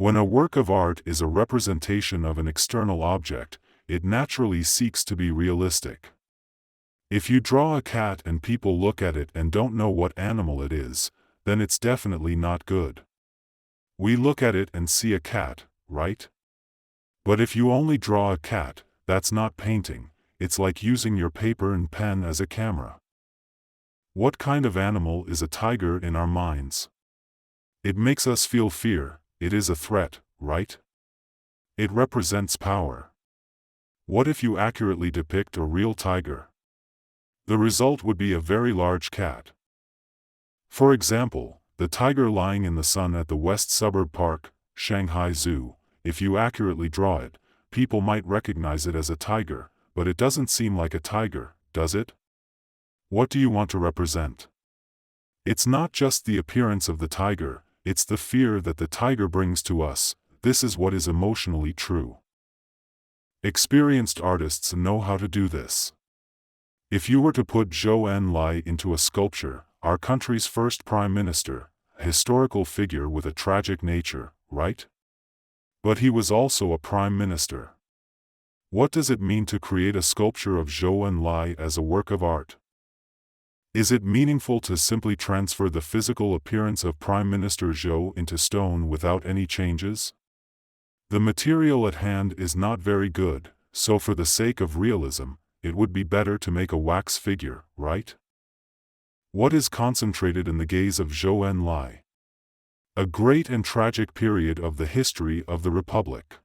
When a work of art is a representation of an external object, it naturally seeks to be realistic. If you draw a cat and people look at it and don't know what animal it is, then it's definitely not good. We look at it and see a cat, right? But if you only draw a cat, that's not painting. It's like using your paper and pen as a camera. What kind of animal is a tiger in our minds? It makes us feel fear. It is a threat, right? It represents power. What if you accurately depict a real tiger? The result would be a very large cat. For example, the tiger lying in the sun at the West Suburb Park, Shanghai Zoo. If you accurately draw it, people might recognize it as a tiger, but it doesn't seem like a tiger, does it? What do you want to represent? It's not just the appearance of the tiger, it's the fear that the tiger brings to us. This is what is emotionally true. Experienced artists know how to do this. If you were to put Zhou Enlai into a sculpture, our country's first prime minister, a historical figure with a tragic nature, right? But he was also a prime minister. What does it mean to create a sculpture of Zhou Enlai as a work of art? Is it meaningful to simply transfer the physical appearance of Prime Minister Zhou into stone without any changes? The material at hand is not very good, so for the sake of realism, it would be better to make a wax figure, right? What is concentrated in the gaze of Zhou Enlai? A great and tragic period of the history of the Republic.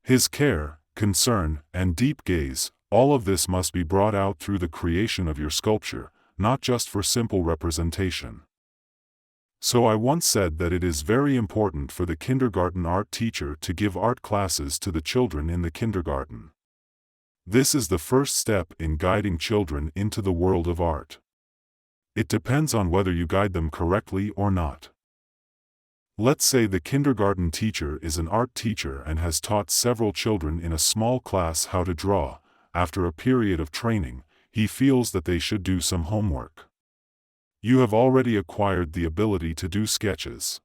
His care, concern, and deep gaze, all of this must be brought out through the creation of your sculpture, not just for simple representation. So I once said that it is very important for the kindergarten art teacher to give art classes to the children in the kindergarten. This is the first step in guiding children into the world of art. It depends on whether you guide them correctly or not. Let's say the kindergarten teacher is an art teacher and has taught several children in a small class how to draw. After a period of training, he feels that they should do some homework. You have already acquired the ability to do sketches.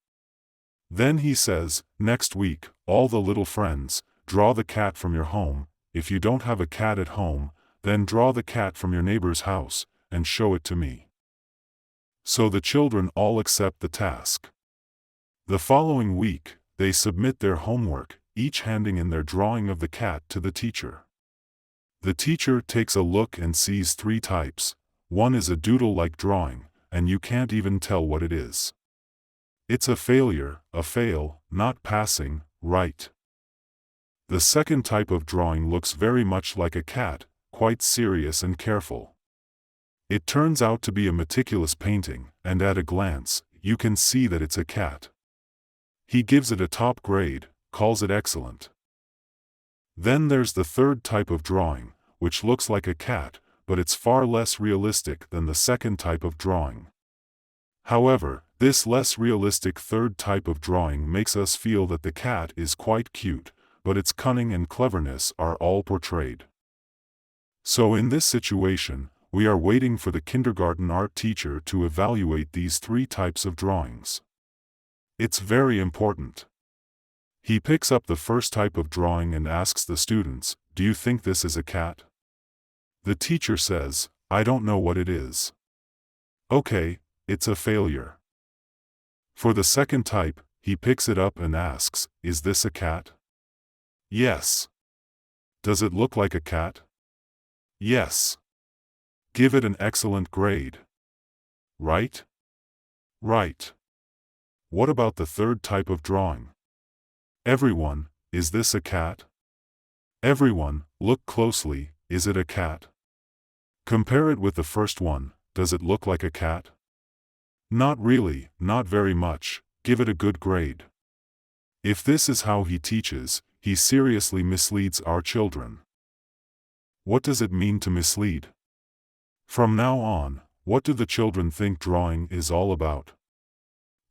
Then he says, next week, all the little friends, draw the cat from your home. If you don't have a cat at home, then draw the cat from your neighbor's house, and show it to me. So the children all accept the task. The following week, they submit their homework, each handing in their drawing of the cat to the teacher. The teacher takes a look and sees three types. One is a doodle-like drawing, and you can't even tell what it is. It's a failure, a fail, not passing, right? The second type of drawing looks very much like a cat, quite serious and careful. It turns out to be a meticulous painting, and at a glance, you can see that it's a cat. He gives it a top grade, calls it excellent. Then there's the third type of drawing, which looks like a cat, but it's far less realistic than the second type of drawing. However, this less realistic third type of drawing makes us feel that the cat is quite cute, but its cunning and cleverness are all portrayed. So in this situation, we are waiting for the kindergarten art teacher to evaluate these three types of drawings. It's very important. He picks up the first type of drawing and asks the students, "Do you think this is a cat?" The teacher says, "I don't know what it is." Okay, it's a failure. For the second type, he picks it up and asks, "Is this a cat?" Yes. Does it look like a cat? Yes. Give it an excellent grade. Right? Right. What about the third type of drawing? Everyone, is this a cat? Everyone, look closely, is it a cat? Compare it with the first one, does it look like a cat? Not really, not very much, give it a good grade. If this is how he teaches, he seriously misleads our children. What does it mean to mislead? From now on, what do the children think drawing is all about?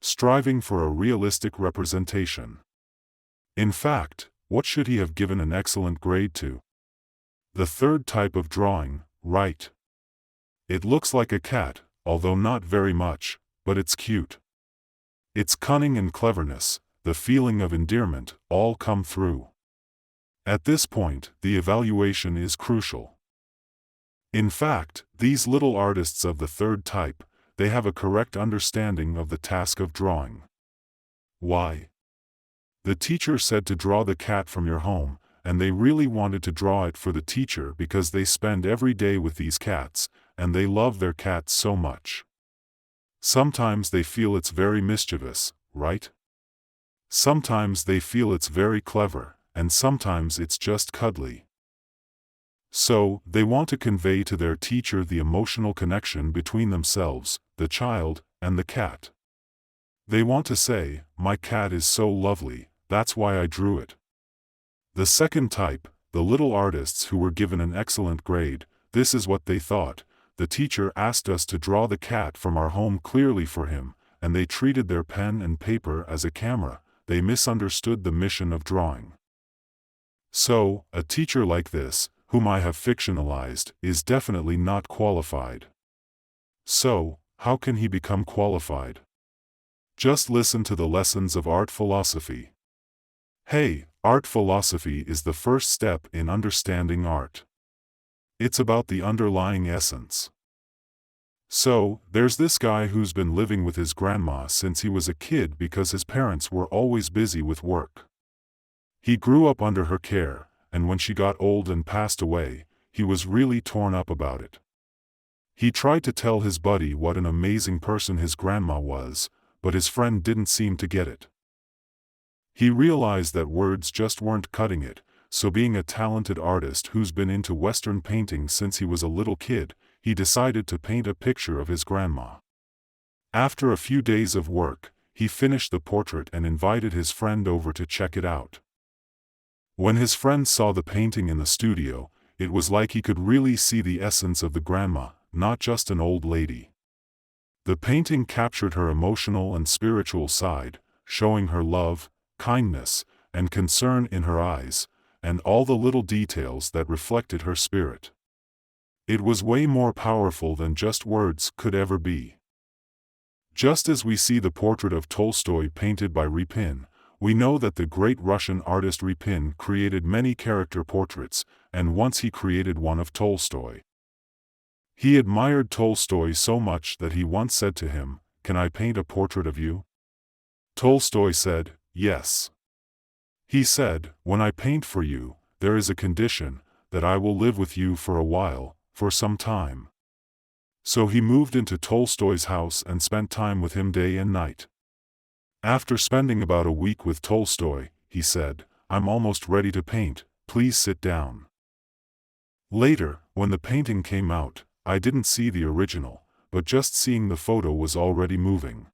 Striving for a realistic representation. In fact, what should he have given an excellent grade to? The third type of drawing, right? It looks like a cat, although not very much, but it's cute. Its cunning and cleverness, the feeling of endearment, all come through. At this point, the evaluation is crucial. In fact, these little artists of the third type, they have a correct understanding of the task of drawing. Why? The teacher said to draw the cat from your home, and they really wanted to draw it for the teacher because they spend every day with these cats, and they love their cats so much. Sometimes they feel it's very mischievous, right? Sometimes they feel it's very clever, and sometimes it's just cuddly. So, they want to convey to their teacher the emotional connection between themselves, the child, and the cat. They want to say, "My cat is so lovely, that's why I drew it." The second type, the little artists who were given an excellent grade, this is what they thought: the teacher asked us to draw the cat from our home clearly for him, and they treated their pen and paper as a camera. They misunderstood the mission of drawing. So, a teacher like this, whom I have fictionalized, is definitely not qualified. So, how can he become qualified? Just listen to the lessons of art philosophy. Hey, art philosophy is the first step in understanding art. It's about the underlying essence. So, there's this guy who's been living with his grandma since he was a kid because his parents were always busy with work. He grew up under her care, and when she got old and passed away, he was really torn up about it. He tried to tell his buddy what an amazing person his grandma was, but his friend didn't seem to get it. He realized that words just weren't cutting it, so being a talented artist who's been into Western painting since he was a little kid, he decided to paint a picture of his grandma. After a few days of work, he finished the portrait and invited his friend over to check it out. When his friend saw the painting in the studio, it was like he could really see the essence of the grandma, not just an old lady. The painting captured her emotional and spiritual side, showing her love, kindness, and concern in her eyes, and all the little details that reflected her spirit. It was way more powerful than just words could ever be. Just as we see the portrait of Tolstoy painted by Repin, we know that the great Russian artist Repin created many character portraits, and once he created one of Tolstoy. He admired Tolstoy so much that he once said to him, "Can I paint a portrait of you?" Tolstoy said, "Yes." He said, "When I paint for you, there is a condition, that I will live with you for a while, for some time." So he moved into Tolstoy's house and spent time with him day and night. After spending about a week with Tolstoy, he said, "I'm almost ready to paint, please sit down." Later, when the painting came out, I didn't see the original, but just seeing the photo was already moving.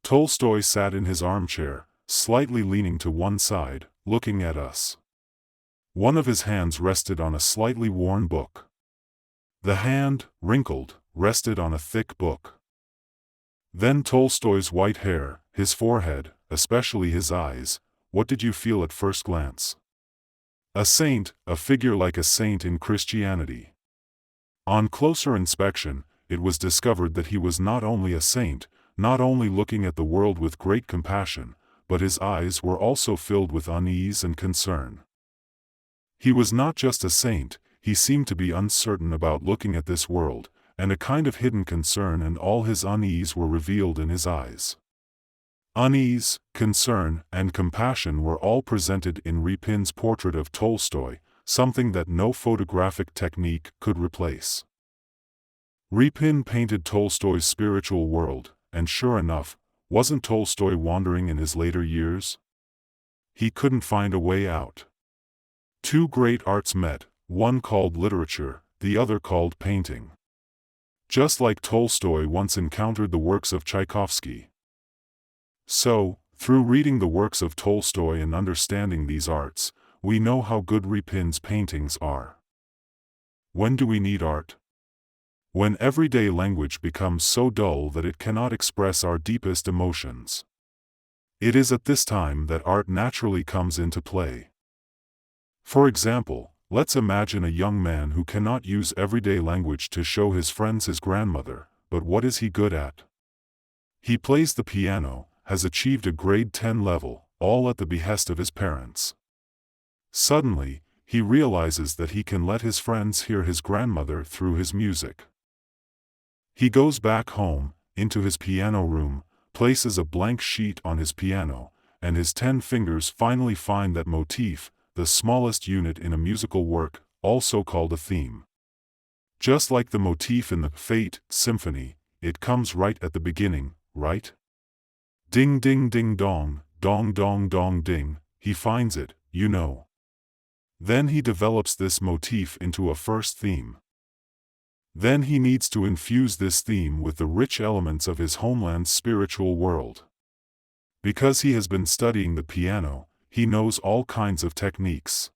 Tolstoy sat in his armchair, slightly leaning to one side, looking at us. One of his hands rested on a slightly worn book. The hand, wrinkled, rested on a thick book. Then Tolstoy's white hair, his forehead, especially his eyes. What did you feel at first glance? A saint, a figure like a saint in Christianity. On closer inspection, it was discovered that he was not only a saint, not only looking at the world with great compassion, but his eyes were also filled with unease and concern. He was not just a saint, he seemed to be uncertain about looking at this world, and a kind of hidden concern and all his unease were revealed in his eyes. Unease, concern, and compassion were all presented in Repin's portrait of Tolstoy, something that no photographic technique could replace. Repin painted Tolstoy's spiritual world, and sure enough, wasn't Tolstoy wandering in his later years? He couldn't find a way out. Two great arts met, one called literature, the other called painting. Just like Tolstoy once encountered the works of Tchaikovsky. So, through reading the works of Tolstoy and understanding these arts, we know how good Repin's paintings are. When do we need art? When everyday language becomes so dull that it cannot express our deepest emotions. It is at this time that art naturally comes into play. For example, let's imagine a young man who cannot use everyday language to show his friends his grandmother, but what is he good at? He plays the piano, has achieved a grade 10 level, all at the behest of his parents. Suddenly, he realizes that he can let his friends hear his grandmother through his music. He goes back home, into his piano room, places a blank sheet on his piano, and his 10 fingers finally find that motif, the smallest unit in a musical work, also called a theme. Just like the motif in the Fate Symphony, it comes right at the beginning, right? Ding ding ding dong, dong dong dong ding, he finds it, you know. Then he develops this motif into a first theme. Then he needs to infuse this theme with the rich elements of his homeland's spiritual world. Because he has been studying the piano, he knows all kinds of techniques.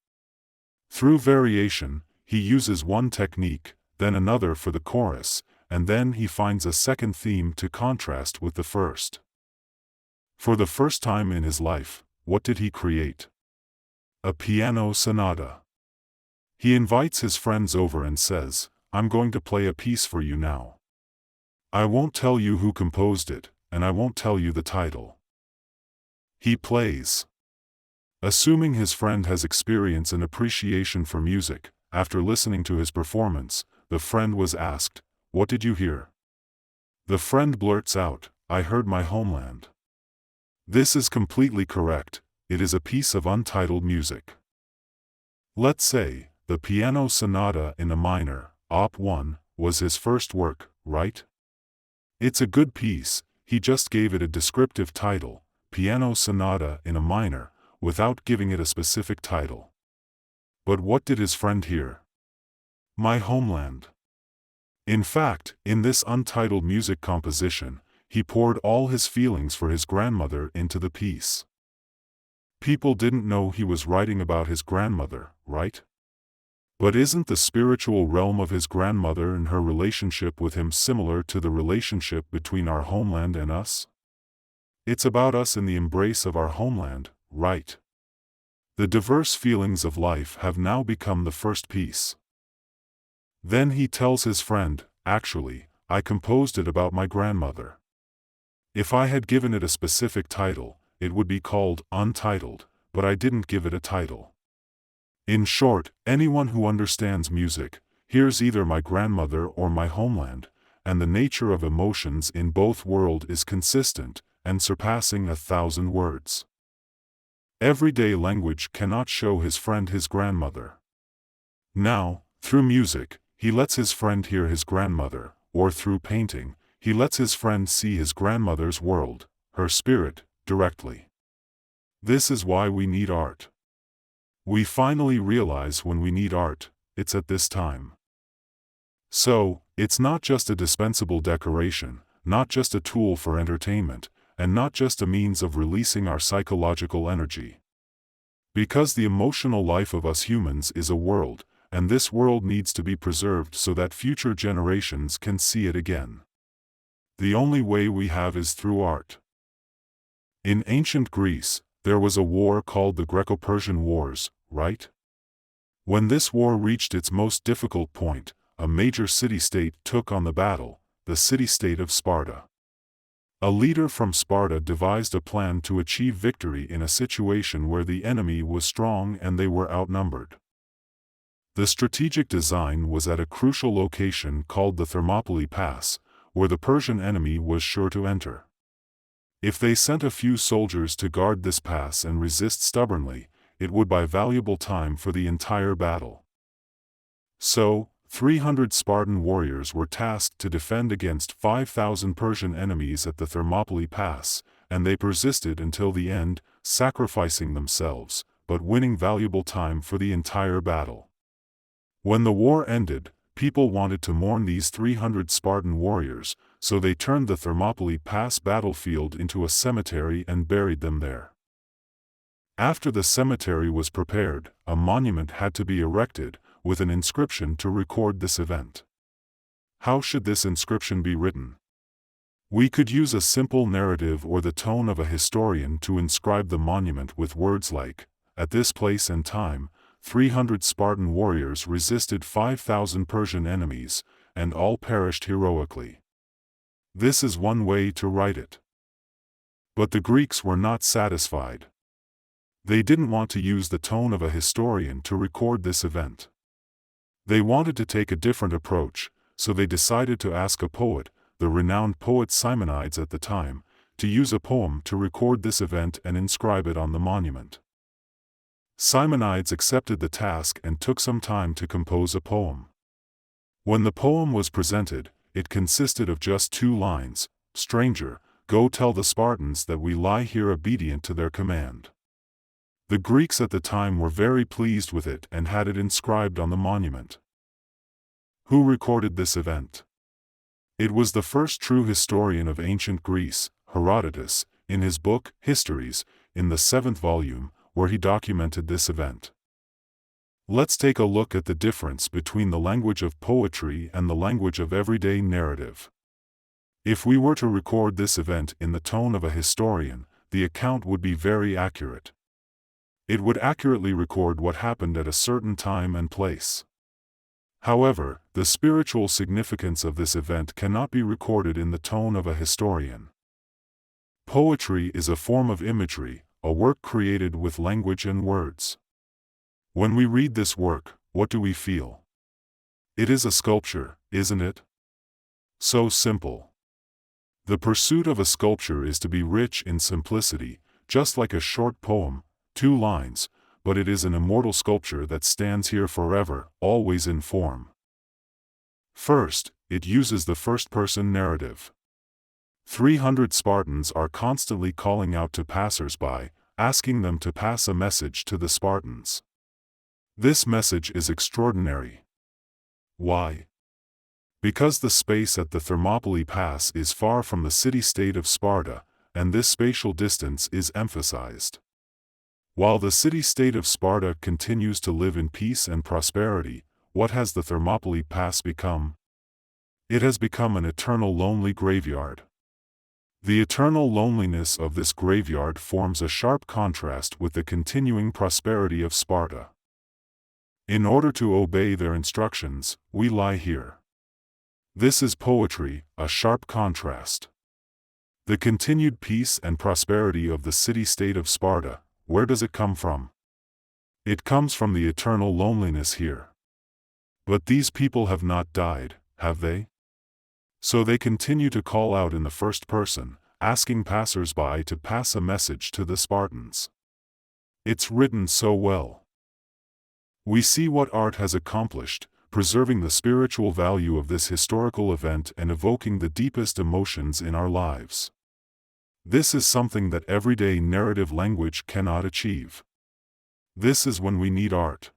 Through variation, he uses one technique, then another for the chorus, and then he finds a second theme to contrast with the first. For the first time in his life, what did he create? A piano sonata. He invites his friends over and says, "I'm going to play a piece for you now. I won't tell you who composed it, and I won't tell you the title." He plays. Assuming his friend has experience and appreciation for music, after listening to his performance, the friend was asked, "What did you hear?" The friend blurts out, "I heard my homeland." This is completely correct, it is a piece of untitled music. Let's say, the Piano Sonata in A minor, Op. 1, was his first work, right? It's a good piece, he just gave it a descriptive title, Piano Sonata in A minor, without giving it a specific title. But what did his friend hear? My homeland. In fact, in this untitled music composition, he poured all his feelings for his grandmother into the piece. People didn't know he was writing about his grandmother, right? But isn't the spiritual realm of his grandmother and her relationship with him similar to the relationship between our homeland and us? It's about us in the embrace of our homeland, right? The diverse feelings of life have now become the first piece. Then he tells his friend, "Actually, I composed it about my grandmother. If I had given it a specific title, it would be called Untitled, but I didn't give it a title." In short, anyone who understands music hears either my grandmother or my homeland, and the nature of emotions in both worlds is consistent and surpassing 1,000 words. Everyday language cannot show his friend his grandmother. Now, through music, he lets his friend hear his grandmother, or through painting, he lets his friend see his grandmother's world, her spirit, directly. This is why we need art. We finally realize when we need art, it's at this time. So, it's not just a dispensable decoration, not just a tool for entertainment, and not just a means of releasing our psychological energy. Because the emotional life of us humans is a world, and this world needs to be preserved so that future generations can see it again. The only way we have is through art. In ancient Greece, there was a war called the Greco-Persian Wars, right? When this war reached its most difficult point, a major city-state took on the battle, the city-state of Sparta. A leader from Sparta devised a plan to achieve victory in a situation where the enemy was strong and they were outnumbered. The strategic design was at a crucial location called the Thermopylae Pass, where the Persian enemy was sure to enter. If they sent a few soldiers to guard this pass and resist stubbornly, it would buy valuable time for the entire battle. So, 300 Spartan warriors were tasked to defend against 5,000 Persian enemies at the Thermopylae Pass, and they persisted until the end, sacrificing themselves, but winning valuable time for the entire battle. When the war ended, people wanted to mourn these 300 Spartan warriors, so they turned the Thermopylae Pass battlefield into a cemetery and buried them there. After the cemetery was prepared, a monument had to be erected, with an inscription to record this event. How should this inscription be written? We could use a simple narrative or the tone of a historian to inscribe the monument with words like, "At this place and time, 300 Spartan warriors resisted 5,000 Persian enemies, and all perished heroically." This is one way to write it. But the Greeks were not satisfied. They didn't want to use the tone of a historian to record this event. They wanted to take a different approach, so they decided to ask a poet, the renowned poet Simonides at the time, to use a poem to record this event and inscribe it on the monument. Simonides accepted the task and took some time to compose a poem. When the poem was presented, it consisted of just 2 lines: "Stranger, go tell the Spartans that we lie here obedient to their command." The Greeks at the time were very pleased with it and had it inscribed on the monument. Who recorded this event? It was the first true historian of ancient Greece, Herodotus, in his book, Histories, in the 7th volume, where he documented this event. Let's take a look at the difference between the language of poetry and the language of everyday narrative. If we were to record this event in the tone of a historian, the account would be very accurate. It would accurately record what happened at a certain time and place. However, the spiritual significance of this event cannot be recorded in the tone of a historian. Poetry is a form of imagery, a work created with language and words. When we read this work, what do we feel? It is a sculpture, isn't it? So simple. The pursuit of a sculpture is to be rich in simplicity, just like a short poem, 2 lines, but it is an immortal sculpture that stands here forever, always in form. First, it uses the first-person narrative. 300 Spartans are constantly calling out to passers-by, asking them to pass a message to the Spartans. This message is extraordinary. Why? Because the space at the Thermopylae Pass is far from the city-state of Sparta, and this spatial distance is emphasized. While the city-state of Sparta continues to live in peace and prosperity, what has the Thermopylae Pass become? It has become an eternal lonely graveyard. The eternal loneliness of this graveyard forms a sharp contrast with the continuing prosperity of Sparta. In order to obey their instructions, we lie here. This is poetry, a sharp contrast. The continued peace and prosperity of the city-state of Sparta, where does it come from? It comes from the eternal loneliness here. But these people have not died, have they? So they continue to call out in the first person, asking passers-by to pass a message to the Spartans. It's written so well. We see what art has accomplished, preserving the spiritual value of this historical event and evoking the deepest emotions in our lives. This is something that everyday narrative language cannot achieve. This is when we need art.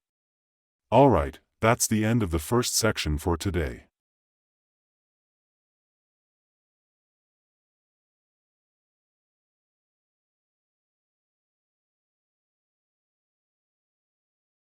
Alright, that's the end of the first section for today.